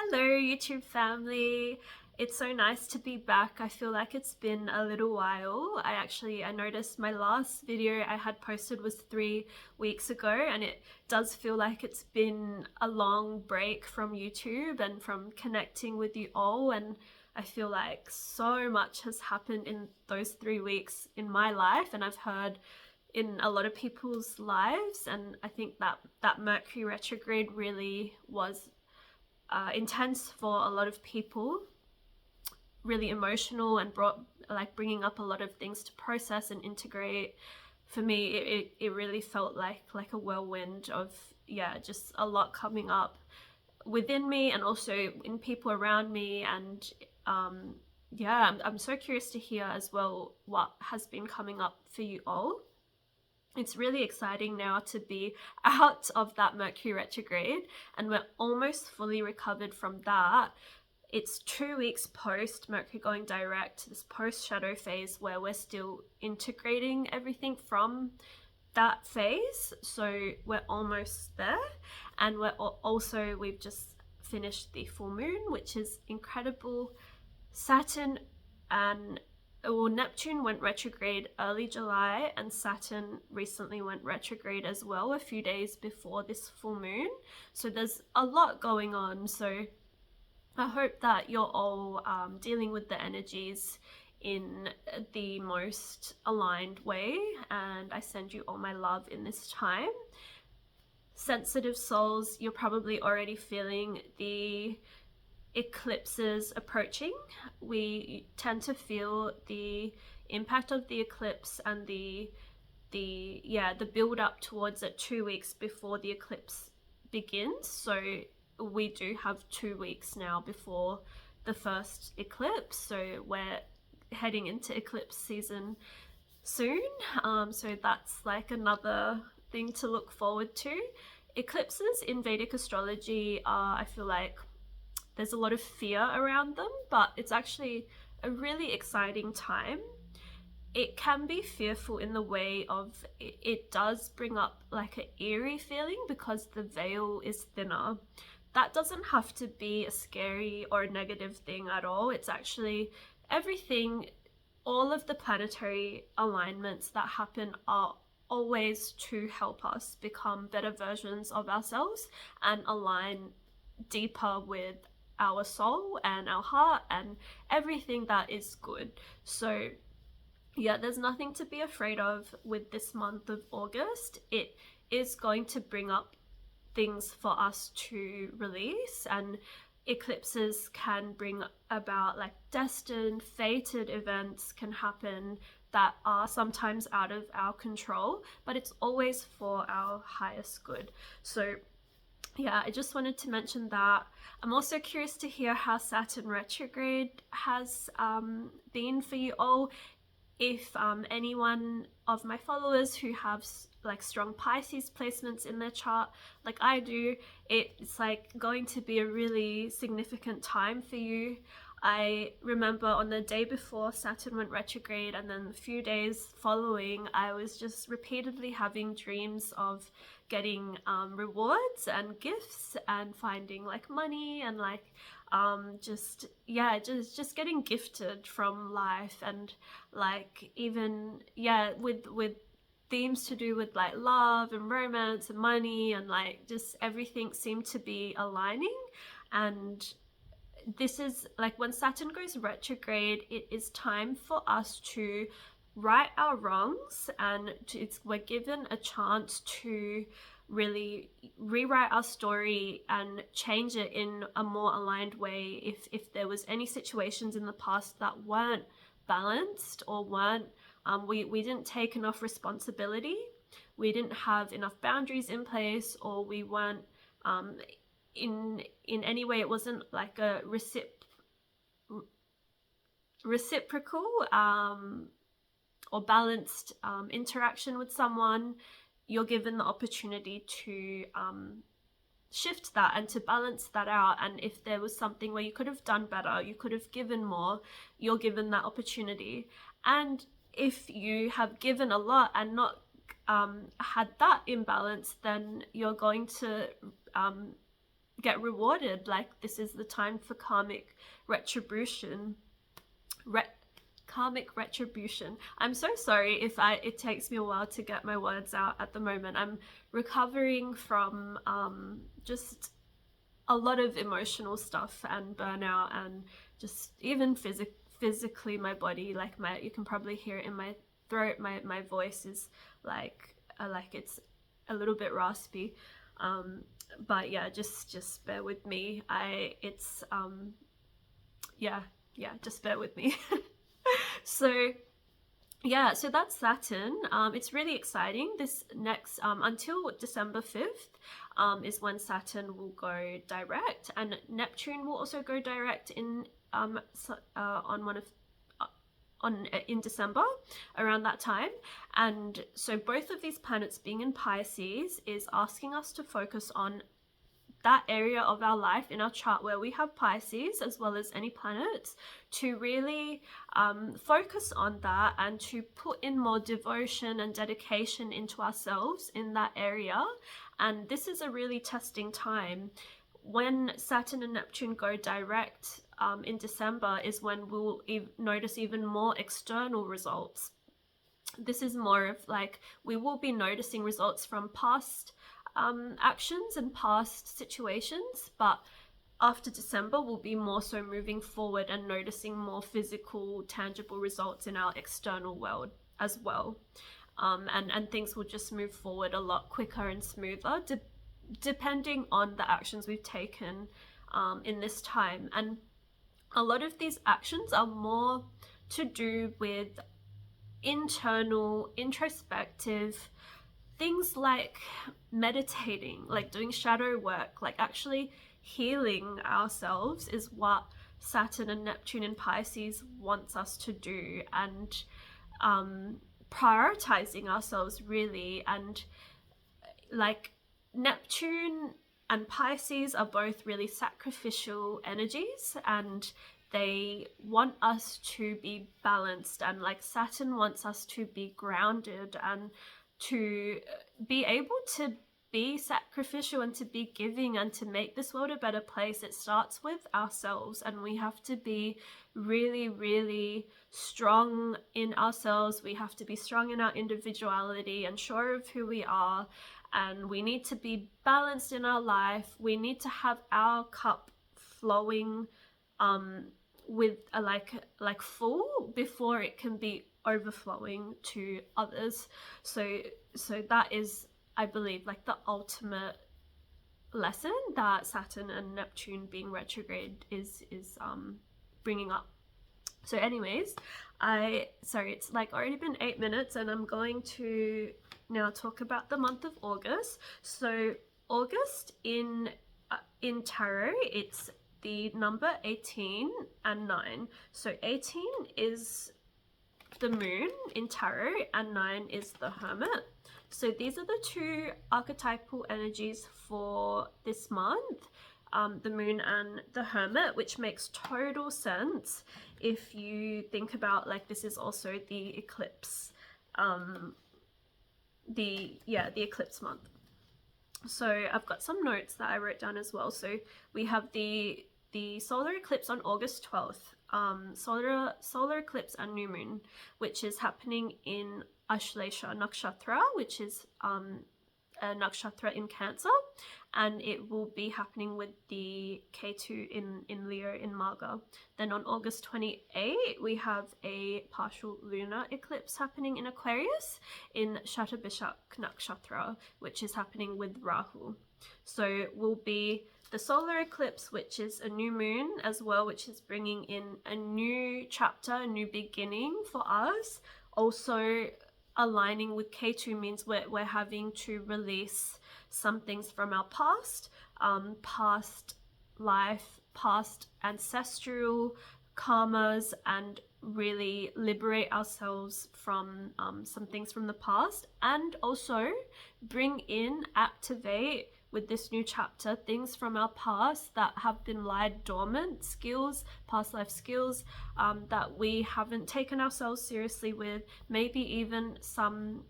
Hello, YouTube family. It's so nice to be back. I feel like it's been a little while. I noticed my last video I had posted was 3 weeks ago, and it does feel like it's been a long break from YouTube and from connecting with you all. And I feel like so much has happened in those 3 weeks in my life, and I've heard in a lot of people's lives. And I think that Mercury retrograde really was intense for a lot of people, really emotional, and bringing up a lot of things to process and integrate. For me, it really felt like a whirlwind of just a lot coming up within me and also in people around me. And I'm so curious to hear as well what has been coming up for you all. It's really exciting now to be out of that Mercury retrograde, and we're almost fully recovered from that. It's 2 weeks post Mercury going direct, this post shadow phase where we're still integrating everything from that phase. So we're almost there, and we've just finished the full moon, which is incredible. Saturn and Neptune went retrograde early July, and Saturn recently went retrograde as well a few days before this full moon. So there's a lot going on. So I hope that you're all dealing with the energies in the most aligned way, and I send you all my love in this time. Sensitive souls, you're probably already feeling the eclipses approaching. We tend to feel the impact of the eclipse and the build up towards it 2 weeks before the eclipse begins. So we do have 2 weeks now before the first eclipse, so we're heading into eclipse season soon. So that's like another thing to look forward to. Eclipses in Vedic astrology are, I feel like, there's a lot of fear around them, but it's actually a really exciting time. It can be fearful in the way of it does bring up like an eerie feeling because the veil is thinner. That doesn't have to be a scary or a negative thing at all. It's actually everything, all of the planetary alignments that happen are always to help us become better versions of ourselves and align deeper with our soul and our heart and everything that is good. So there's nothing to be afraid of with this month of August. It is going to bring up things for us to release, and eclipses can bring about like destined, fated events can happen that are sometimes out of our control, but it's always for our highest good. So I just wanted to mention that. I'm also curious to hear how Saturn retrograde has been for you all. If anyone of my followers who have like strong Pisces placements in their chart, like I do, it's like going to be a really significant time for you. I remember on the day before Saturn went retrograde and then a few days following, I was just repeatedly having dreams of getting rewards and gifts and finding like money and like just getting gifted from life, and like even with themes to do with like love and romance and money, and like just everything seemed to be aligning. And this is like when Saturn goes retrograde, it is time for us to right our wrongs, and we're given a chance to really rewrite our story and change it in a more aligned way. If there was any situations in the past that weren't balanced or weren't we didn't take enough responsibility, we didn't have enough boundaries in place, or we weren't in any way, it wasn't like a reciprocal or balanced interaction with someone, you're given the opportunity to shift that and to balance that out. And if there was something where you could have done better, you could have given more, you're given that opportunity. And if you have given a lot and not had that imbalance, then you're going to get rewarded. Like, this is the time for karmic retribution. Karmic retribution. I'm so sorry if it takes me a while to get my words out at the moment. I'm recovering from just a lot of emotional stuff and burnout, and just even physically my body, like you can probably hear it in my throat, my voice is like it's a little bit raspy, but yeah, just bear with me. Just bear with me. So yeah, so that's Saturn. It's really exciting. This next until December 5th is when Saturn will go direct, and Neptune will also go direct in in December around that time. And so both of these planets being in Pisces is asking us to focus on that area of our life in our chart where we have Pisces, as well as any planets, to really focus on that and to put in more devotion and dedication into ourselves in that area. And this is a really testing time. When Saturn and Neptune go direct in December is when we'll notice even more external results. This is more of like, we will be noticing results from past actions and past situations, but after December we'll be more so moving forward and noticing more physical, tangible results in our external world as well. And things will just move forward a lot quicker and smoother, depending on the actions we've taken in this time. And a lot of these actions are more to do with internal, introspective things, like meditating, like doing shadow work, like actually healing ourselves is what Saturn and Neptune in Pisces wants us to do, and prioritizing ourselves really. And like, Neptune and Pisces are both really sacrificial energies, and they want us to be balanced, and like Saturn wants us to be grounded and to be able to be sacrificial and to be giving and to make this world a better place. It starts with ourselves, and we have to be really, really strong in ourselves. We have to be strong in our individuality and sure of who we are, and we need to be balanced in our life. We need to have our cup flowing with a like full before it can be overflowing to others. So that is, I believe, like the ultimate lesson that Saturn and Neptune being retrograde is bringing up. So anyways, sorry, it's like already been 8 minutes, and I'm going to now talk about the month of August. So August in tarot, it's the number 18 and 9. So 18 is the moon in tarot, and 9 is the hermit. So these are the two archetypal energies for this month, the moon and the hermit, which makes total sense if you think about, like, this is also the eclipse, the eclipse month. So I've got some notes that I wrote down as well. So we have the solar eclipse on August 12th, solar eclipse and new moon, which is happening in Ashlesha Nakshatra, which is a nakshatra in Cancer, and it will be happening with the Ketu in Leo in Marga. Then on August 28th, we have a partial lunar eclipse happening in Aquarius in Shatabishak Nakshatra, which is happening with Rahu. So will be the solar eclipse, which is a new moon as well, which is bringing in a new chapter, a new beginning for us. Also aligning with Ketu means we're having to release some things from our past, past life, past ancestral karmas, and really liberate ourselves from some things from the past, and also bring in, activate with this new chapter things from our past that have been lied dormant, skills, past life skills that we haven't taken ourselves seriously with, maybe even some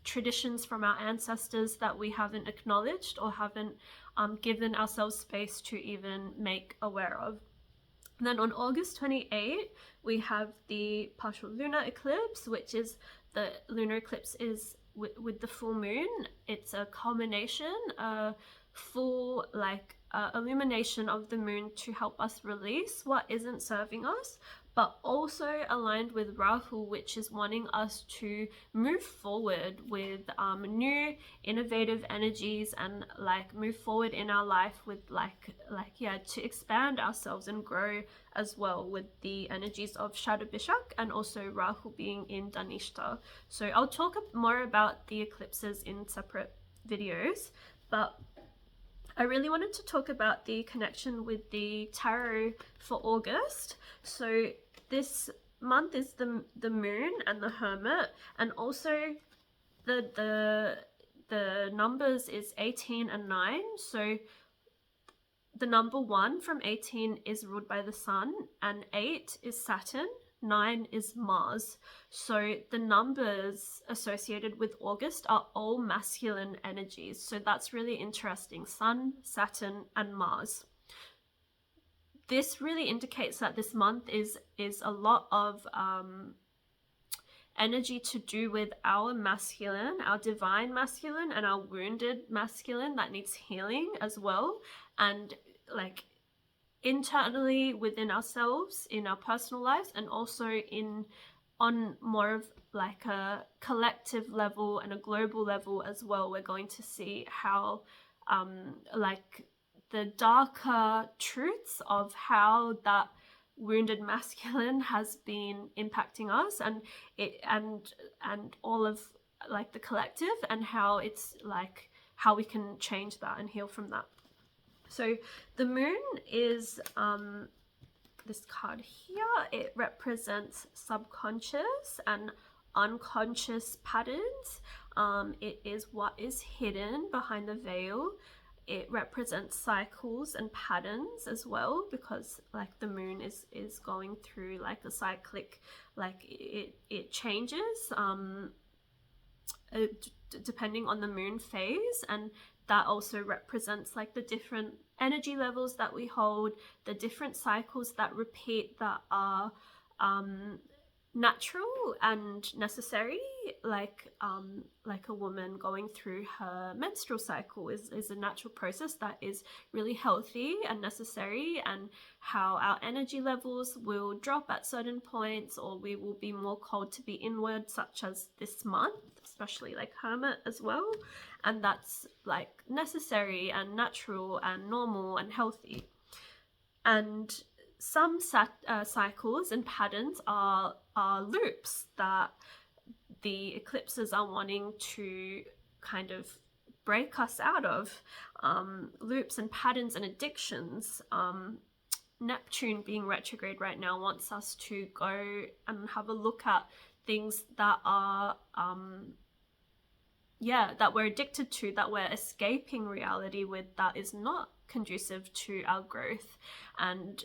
traditions from our ancestors that we haven't acknowledged or haven't given ourselves space to even make aware of. And then on August 28th, we have the partial lunar eclipse, which is the lunar eclipse is with the full moon. It's a culmination, a full illumination of the moon to help us release what isn't serving us, but also aligned with Rahu, which is wanting us to move forward with new innovative energies and move forward in our life with to expand ourselves and grow as well, with the energies of Shadabishak and also Rahu being in Dhanishta. So I'll talk more about the eclipses in separate videos, but I really wanted to talk about the connection with the tarot for August. So this month is the moon and the hermit, and also the numbers is 18 and 9. So the number 1 from 18 is ruled by the sun, and 8 is Saturn, 9 is Mars. So the numbers associated with August are all masculine energies. So that's really interesting. Sun, Saturn, and Mars. This really indicates that this month is a lot of energy to do with our masculine, our divine masculine, and our wounded masculine that needs healing as well. And internally within ourselves, in our personal lives, and also on more of a collective level and a global level as well. We're going to see how the darker truths of how that wounded masculine has been impacting us, and all of the collective, and how it's how we can change that and heal from that. So the moon is this card here. It represents subconscious and unconscious patterns. It is what is hidden behind the veil. It represents cycles and patterns as well, because the moon is going through a cyclic, it changes depending on the moon phase, and that also represents the different energy levels that we hold, the different cycles that repeat that are natural and necessary, like a woman going through her menstrual cycle is a natural process that is really healthy and necessary, and how our energy levels will drop at certain points, or we will be more called to be inward, such as this month, especially hermit as well, and that's necessary and natural and normal and healthy. And some cycles and patterns are loops that the eclipses are wanting to kind of break us out of, loops and patterns and addictions. Neptune being retrograde right now wants us to go and have a look at things that are that we're addicted to, that we're escaping reality with, that is not conducive to our growth. And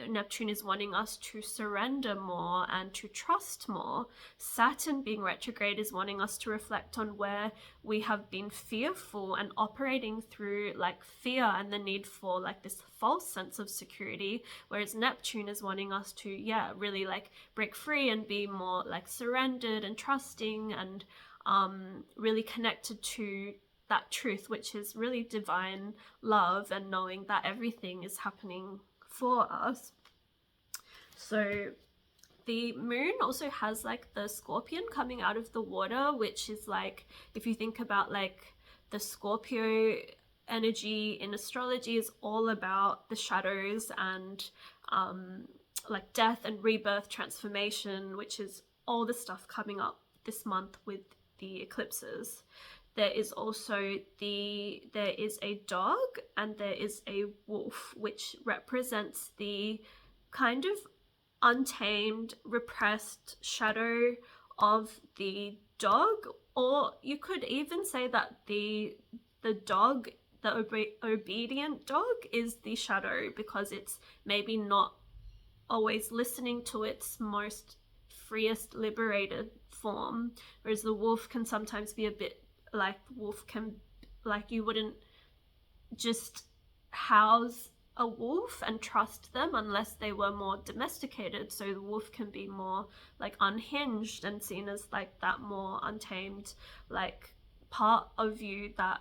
Neptune is wanting us to surrender more and to trust more. Saturn being retrograde is wanting us to reflect on where we have been fearful and operating through fear and the need for this false sense of security, whereas Neptune is wanting us to really break free and be more surrendered and trusting, and really connected to that truth, which is really divine love and knowing that everything is happening for us. So the moon also has the scorpion coming out of the water, which is if you think about the Scorpio energy in astrology is all about the shadows and death and rebirth, transformation, which is all the stuff coming up this month with the eclipses. There is also there is a dog and there is a wolf, which represents the kind of untamed, repressed shadow of the dog. Or you could even say that the dog, the obedient dog, is the shadow, because it's maybe not always listening to its most freest, liberated form, whereas the wolf can sometimes be a bit wolf can, you wouldn't just house a wolf and trust them unless they were more domesticated, so the wolf can be more like unhinged and seen as like that more untamed like part of you that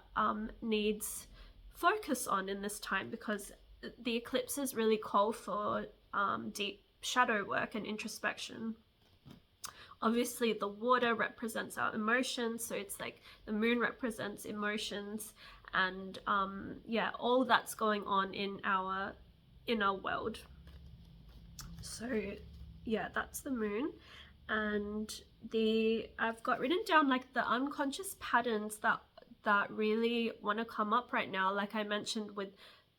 needs focus on in this time, because the eclipses really call for deep shadow work and introspection. Obviously the water represents our emotions, so it's like the moon represents emotions, and yeah, all that's going on in our inner world. So yeah, that's the moon. And I've got written down like the unconscious patterns that really want to come up right now, like I mentioned with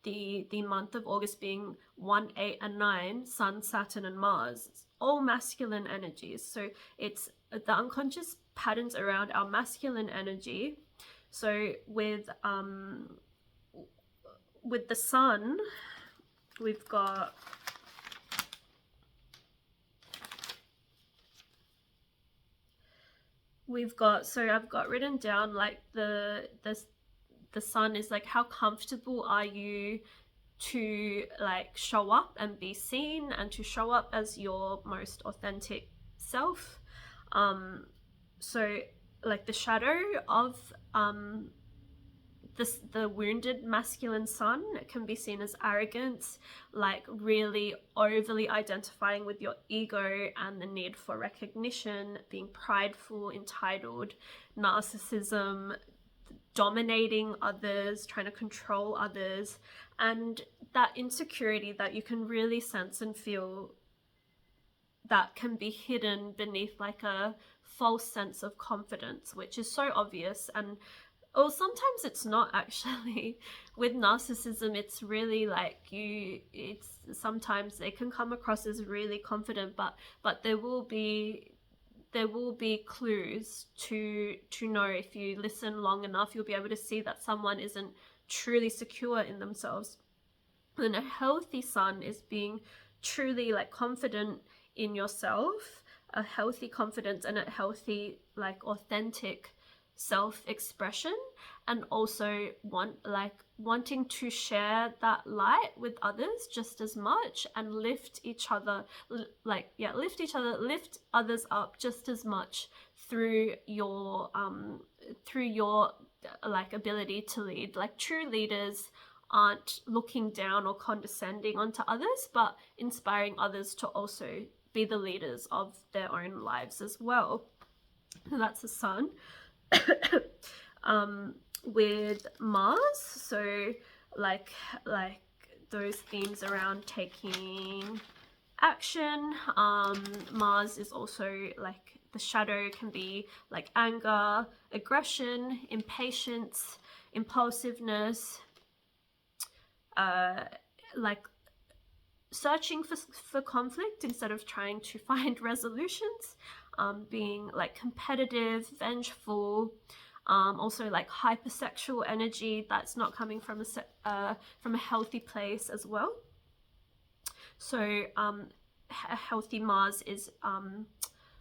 the month of August being 1, 8 and 9, Sun, Saturn and Mars. It's all masculine energies, so it's the unconscious patterns around our masculine energy. So with the Sun, we've got so I've got written down like the Sun is like, how comfortable are you to like show up and be seen and to show up as your most authentic self. So like the shadow of the wounded masculine Sun, it can be seen as arrogance, like really overly identifying with your ego and the need for recognition, being prideful, entitled, narcissism, dominating others, trying to control others, and that insecurity that you can really sense and feel that can be hidden beneath like a false sense of confidence, which is so obvious. And or sometimes it's not actually. With narcissism, it's really like it's sometimes they can come across as really confident, but there will be clues to know. If you listen long enough, you'll be able to see that someone isn't truly secure in themselves. And a healthy Sun is being truly like confident in yourself, a healthy confidence and a healthy like authentic self-expression, and also wanting to share that light with others just as much, and lift others up just as much through your like ability to lead. Like true leaders aren't looking down or condescending onto others, but inspiring others to also be the leaders of their own lives as well. And that's the Sun. With Mars, so like those themes around taking action. Mars is also like the shadow can be like anger, aggression, impatience, impulsiveness, like searching for conflict instead of trying to find resolutions, being like competitive, vengeful, also like hypersexual energy that's not coming from a healthy place as well. So a healthy Mars is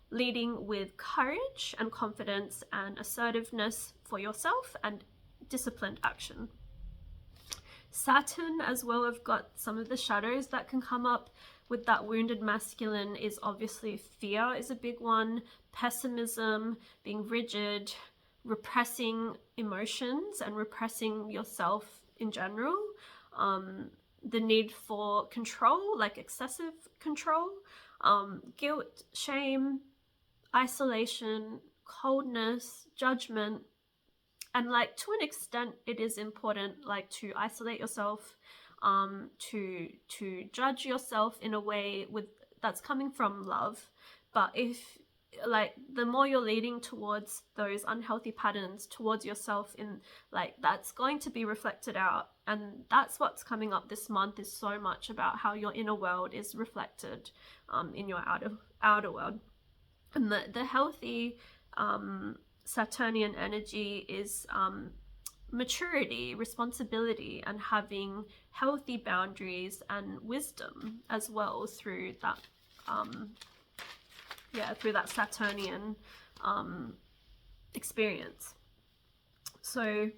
leading with courage and confidence and assertiveness for yourself and disciplined action. Saturn as well, I've got some of the shadows that can come up with that wounded masculine is obviously fear is a big one, pessimism, being rigid, repressing emotions and repressing yourself in general, the need for control, like excessive control, guilt, shame, isolation, coldness, judgment. And like to an extent it is important like to isolate yourself, to judge yourself in a way with that's coming from love. But if like the more you're leading towards those unhealthy patterns towards yourself, in like that's going to be reflected out, and that's what's coming up this month, is so much about how your inner world is reflected in your outer world. And the healthy Saturnian energy is maturity, responsibility, and having healthy boundaries and wisdom as well through that through that Saturnian experience. So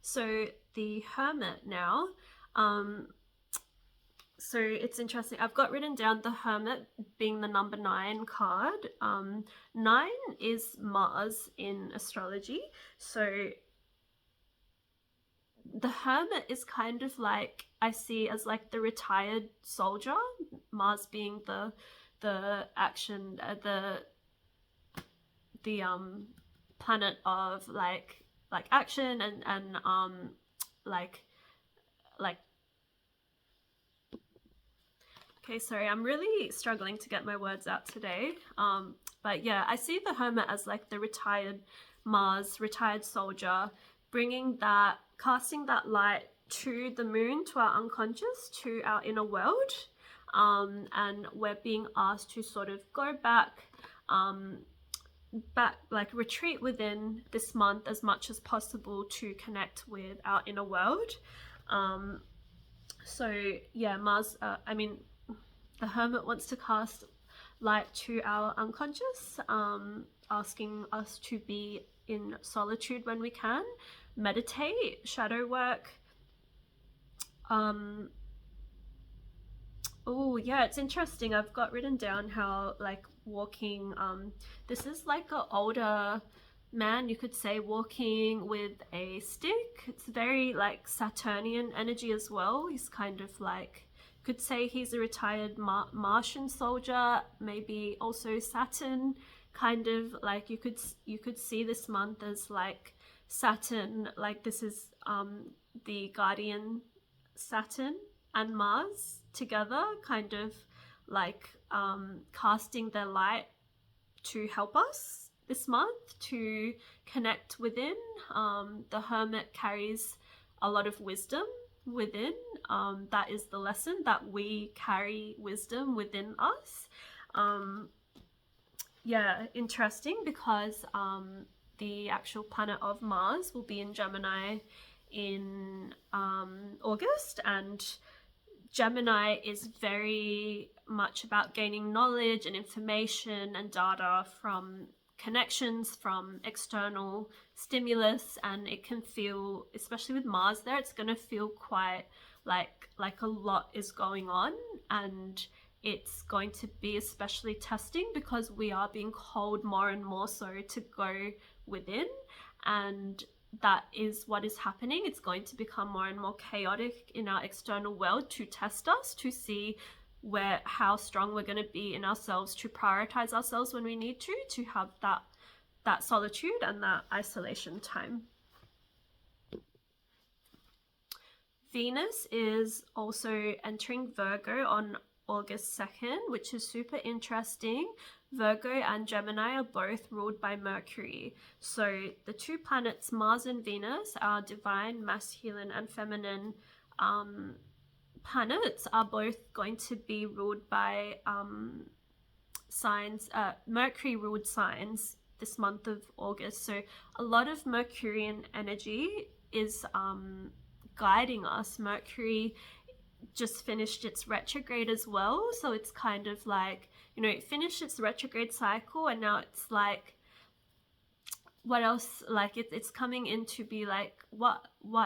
So the Hermit now, so it's interesting. I've got written down the Hermit being the number 9 card. 9 is Mars in astrology. So the Hermit is kind of like, I see as like the retired soldier, Mars being the action, the planet of like action and like like okay, sorry, I'm really struggling to get my words out today. But yeah, I see the Hermit as like the retired Mars, retired soldier, bringing that, casting that light to the moon, to our unconscious, to our inner world. And we're being asked to sort of go back, like retreat within this month as much as possible to connect with our inner world. So yeah, Mars, the Hermit wants to cast light to our unconscious, asking us to be in solitude when we can, meditate, shadow work. Oh yeah, it's interesting. I've got written down how like walking, this is like an older man, you could say, walking with a stick. It's very like Saturnian energy as well. He's kind of like, could say he's a retired Martian soldier, maybe also Saturn, kind of like you could see this month as like Saturn, like this is the guardian Saturn and Mars together, kind of like casting their light to help us this month to connect within. The Hermit carries a lot of wisdom within. That is the lesson, that we carry wisdom within us. Yeah, interesting, because the actual planet of Mars will be in Gemini in August, and Gemini is very much about gaining knowledge and information and data from connections, from external stimulus, and it can feel, especially with Mars there, it's going to feel quite like a lot is going on, and it's going to be especially testing because we are being called more and more so to go within, and that is what is happening. It's going to become more and more chaotic in our external world to test us, to see how strong we're going to be in ourselves, to prioritize ourselves when we need to have that solitude and that isolation time. Venus is also entering Virgo on August 2nd, which is super interesting. Virgo and Gemini are both ruled by Mercury. So the two planets, Mars and Venus, our divine, masculine and feminine planets, are both going to be ruled by signs, Mercury ruled signs this month of August. So a lot of Mercurian energy is guiding us. Mercury just finished its retrograde as well, so it's kind of like, it finished its retrograde cycle, and now it's like, what else, like it's coming in to be like, what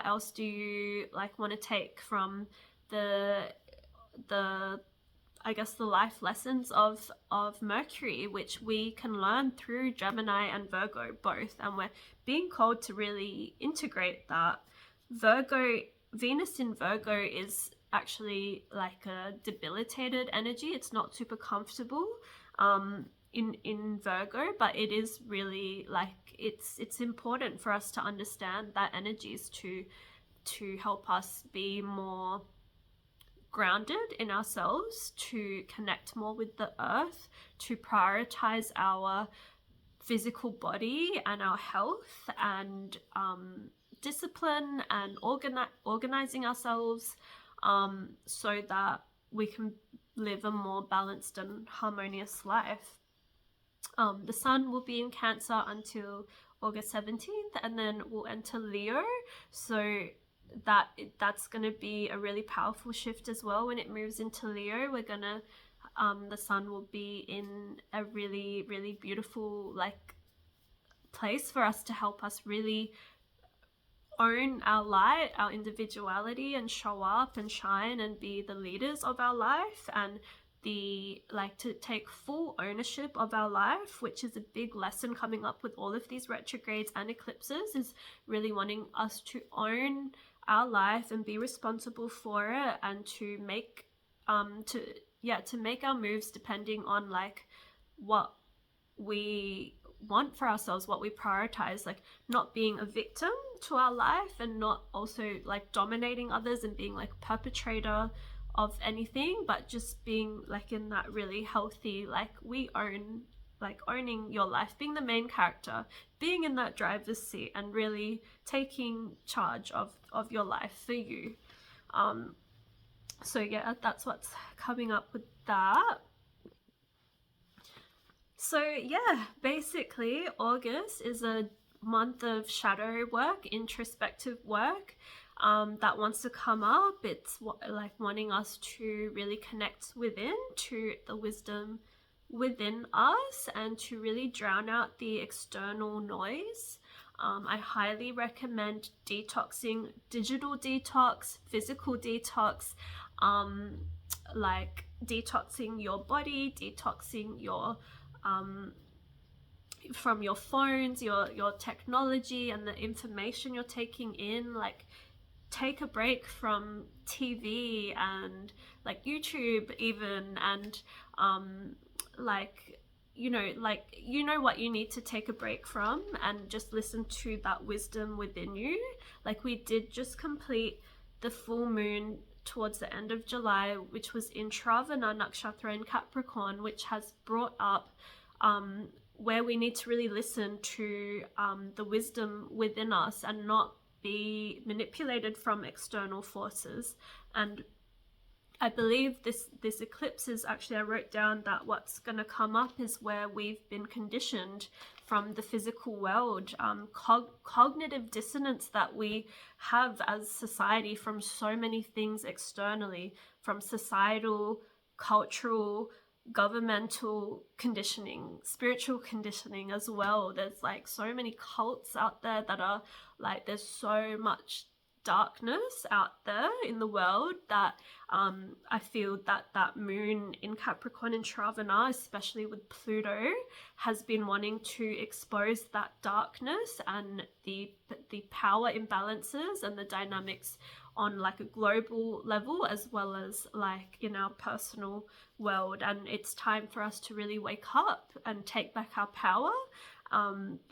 else do you like want to take from the I guess the life lessons of Mercury, which we can learn through Gemini and Virgo both, and we're being called to really integrate that. Venus in Virgo is actually like a debilitated energy. It's not super comfortable in Virgo, but it is really like, it's important for us to understand that energies to help us be more grounded in ourselves, to connect more with the earth, to prioritize our physical body and our health, and discipline and organizing ourselves, so that we can live a more balanced and harmonious life. The sun will be in Cancer until August 17th, and then we'll enter Leo. So that's going to be a really powerful shift as well. When it moves into Leo, we're gonna the sun will be in a really, really beautiful like place for us to help us really own our light, our individuality, and show up and shine and be the leaders of our life, and to take full ownership of our life, which is a big lesson coming up with all of these retrogrades and eclipses, is really wanting us to own our life and be responsible for it, and to make our moves depending on like what we want for ourselves, what we prioritize, like not being a victim to our life, and not also like dominating others and being like perpetrator of anything, but just being like in that really healthy, like owning your life, being the main character, being in that driver's seat, and really taking charge of your life for you. So yeah, that's what's coming up with that. So yeah, basically August is a month of shadow work, introspective work, that wants to come up. It's like wanting us to really connect within, to the wisdom within us, and to really drown out the external noise. I highly recommend detoxing, digital detox, physical detox, like detoxing your body, detoxing your from your phones, your technology, and the information you're taking in. Like take a break from TV and like YouTube even, and you know what you need to take a break from, and just listen to that wisdom within you. Like we did just complete the full moon towards the end of July, which was in Shravana Nakshatra in Capricorn, which has brought up where we need to really listen to the wisdom within us and not be manipulated from external forces. And I believe this eclipse is actually, I wrote down that what's going to come up is where we've been conditioned from the physical world, cognitive dissonance that we have as society from so many things externally, from societal, cultural, governmental conditioning, spiritual conditioning as well. There's like so many cults out there that are like, there's so much darkness out there in the world that I feel that moon in Capricorn and Shravana, especially with Pluto, has been wanting to expose that darkness and the power imbalances and the dynamics on like a global level, as well as like in our personal world. And it's time for us to really wake up and take back our power.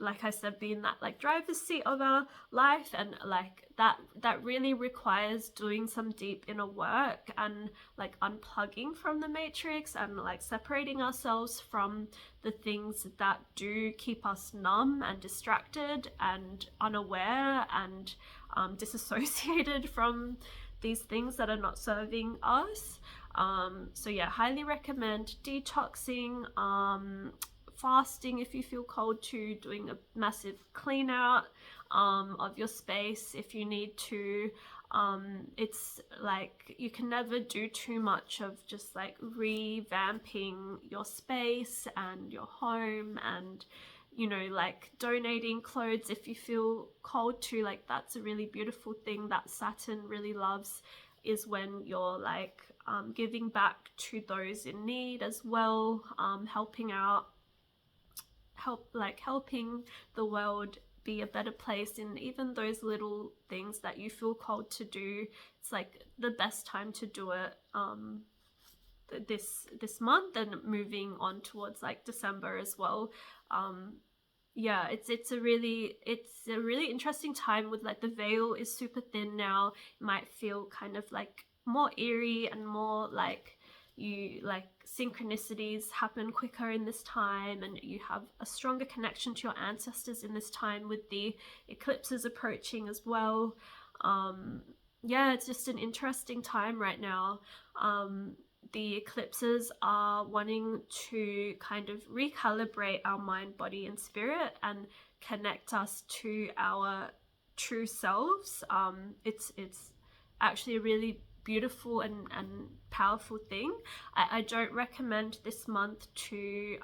Like I said, be in that like driver's seat of our life, and like that really requires doing some deep inner work and like unplugging from the matrix, and like separating ourselves from the things that do keep us numb and distracted and unaware and disassociated from these things that are not serving us. So yeah, highly recommend detoxing, fasting if you feel called to, doing a massive clean out of your space if you need to. It's like you can never do too much of just like revamping your space and your home, and you know, like donating clothes if you feel called to. Like that's a really beautiful thing that Saturn really loves, is when you're like giving back to those in need as well, helping out, helping the world be a better place in even those little things that you feel called to do. It's like the best time to do it this month, and moving on towards like December as well. Yeah, it's a really interesting time with like the veil is super thin now. It might feel kind of like more eerie and more like you like synchronicities happen quicker in this time, and you have a stronger connection to your ancestors in this time with the eclipses approaching as well. Yeah, it's just an interesting time right now. The eclipses are wanting to kind of recalibrate our mind, body, and spirit, and connect us to our true selves. It's actually a really beautiful and powerful thing. I don't recommend this month to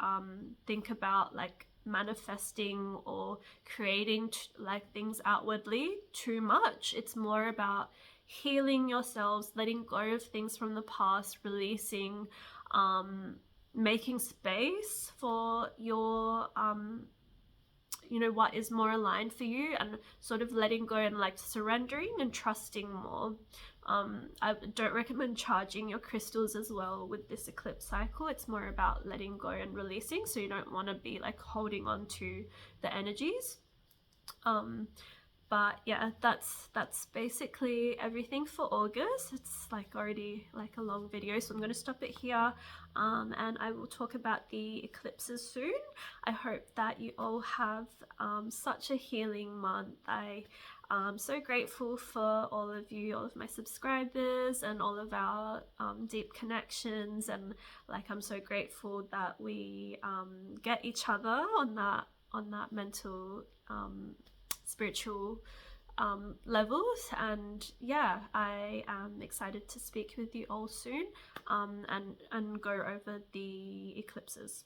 think about like manifesting or creating like things outwardly too much. It's more about healing yourselves, letting go of things from the past, releasing, making space for your you know, what is more aligned for you, and sort of letting go and like surrendering and trusting more. I don't recommend charging your crystals as well with this eclipse cycle. It's more about letting go and releasing, so you don't want to be like holding on to the energies. But yeah, that's basically everything for August. It's like already like a long video, so I'm going to stop it here, and I will talk about the eclipses soon. I hope that you all have such a healing month. I'm so grateful for all of you, all of my subscribers, and all of our deep connections, and like I'm so grateful that we get each other on that mental spiritual levels. And yeah, I am excited to speak with you all soon, and go over the eclipses.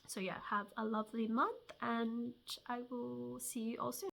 So yeah, have a lovely month, and I will see you all soon.